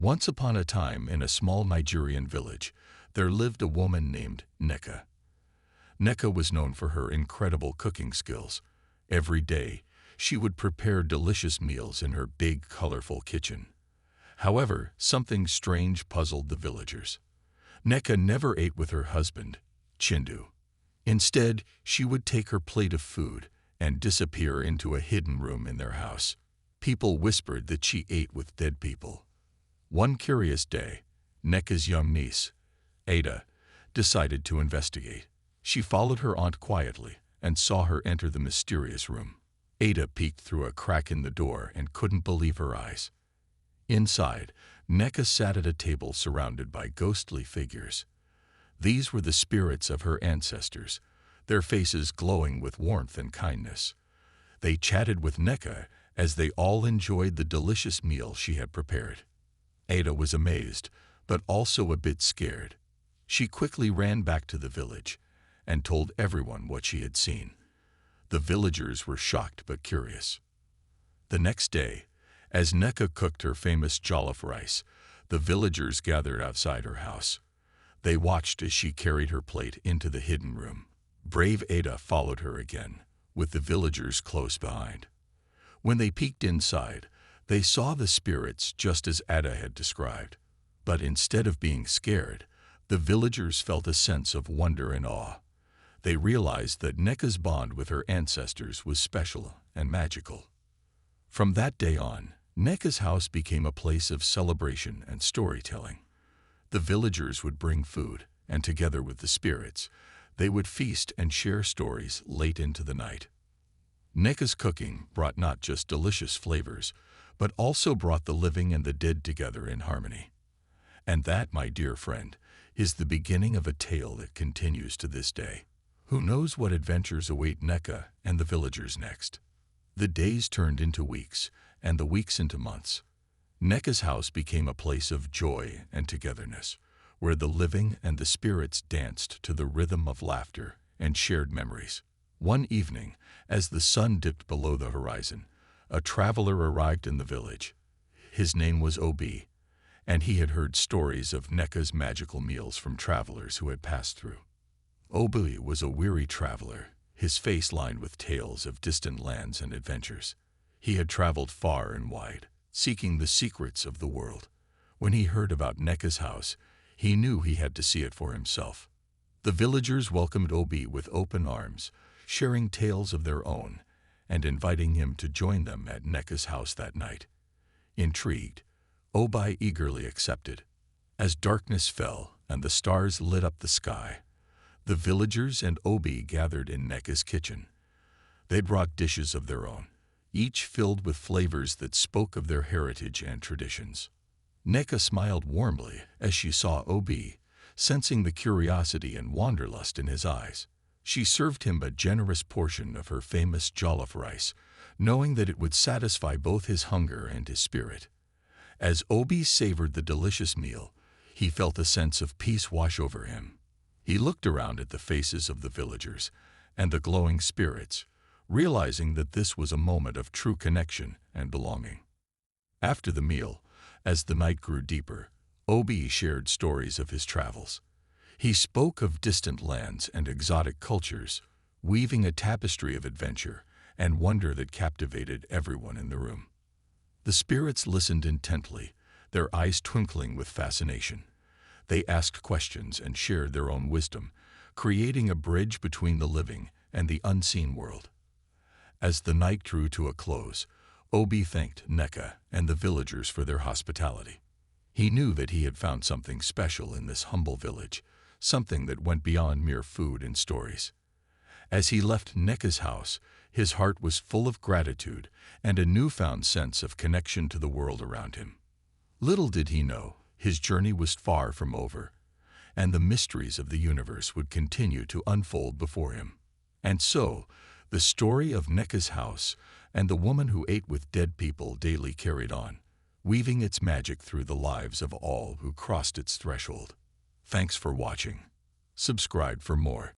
Once upon a time, in a small Nigerian village, there lived a woman named Nneka. Nneka was known for her incredible cooking skills. Every day, she would prepare delicious meals in her big, colorful kitchen. However, something strange puzzled the villagers. Nneka never ate with her husband, Chindu. Instead, she would take her plate of food and disappear into a hidden room in their house. People whispered that she ate with dead people. One curious day, Nneka's young niece, Ada, decided to investigate. She followed her aunt quietly and saw her enter the mysterious room. Ada peeked through a crack in the door and couldn't believe her eyes. Inside, Nneka sat at a table surrounded by ghostly figures. These were the spirits of her ancestors, their faces glowing with warmth and kindness. They chatted with Nneka as they all enjoyed the delicious meal she had prepared. Ada was amazed, but also a bit scared. She quickly ran back to the village and told everyone what she had seen. The villagers were shocked but curious. The next day, as Nneka cooked her famous jollof rice, the villagers gathered outside her house. They watched as she carried her plate into the hidden room. Brave Ada followed her again, with the villagers close behind. When they peeked inside, they saw the spirits just as Ada had described. But instead of being scared, the villagers felt a sense of wonder and awe. They realized that Nneka's bond with her ancestors was special and magical. From that day on, Nneka's house became a place of celebration and storytelling. The villagers would bring food, and together with the spirits, they would feast and share stories late into the night. Nneka's cooking brought not just delicious flavors, but also brought the living and the dead together in harmony. And that, my dear friend, is the beginning of a tale that continues to this day. Who knows what adventures await Nneka and the villagers next? The days turned into weeks, and the weeks into months. Nneka's house became a place of joy and togetherness, where the living and the spirits danced to the rhythm of laughter and shared memories. One evening, as the sun dipped below the horizon, a traveler arrived in the village. His name was Obi, and he had heard stories of Nneka's magical meals from travelers who had passed through. Obi was a weary traveler, his face lined with tales of distant lands and adventures. He had traveled far and wide, seeking the secrets of the world. When he heard about Nneka's house, he knew he had to see it for himself. The villagers welcomed Obi with open arms, sharing tales of their own, and inviting him to join them at Nneka's house that night. Intrigued, Obi eagerly accepted. As darkness fell and the stars lit up the sky, the villagers and Obi gathered in Nneka's kitchen. They brought dishes of their own, each filled with flavors that spoke of their heritage and traditions. Nneka smiled warmly as she saw Obi, sensing the curiosity and wanderlust in his eyes. She served him a generous portion of her famous jollof rice, knowing that it would satisfy both his hunger and his spirit. As Obi savored the delicious meal, he felt a sense of peace wash over him. He looked around at the faces of the villagers and the glowing spirits, realizing that this was a moment of true connection and belonging. After the meal, as the night grew deeper, Obi shared stories of his travels. He spoke of distant lands and exotic cultures, weaving a tapestry of adventure and wonder that captivated everyone in the room. The spirits listened intently, their eyes twinkling with fascination. They asked questions and shared their own wisdom, creating a bridge between the living and the unseen world. As the night drew to a close, Obi thanked Nneka and the villagers for their hospitality. He knew that he had found something special in this humble village, something that went beyond mere food and stories. As he left Nneka's house, his heart was full of gratitude and a newfound sense of connection to the world around him. Little did he know, his journey was far from over, and the mysteries of the universe would continue to unfold before him. And so, the story of Nneka's house and the woman who ate with dead people daily carried on, weaving its magic through the lives of all who crossed its threshold. Thanks for watching. Subscribe for more.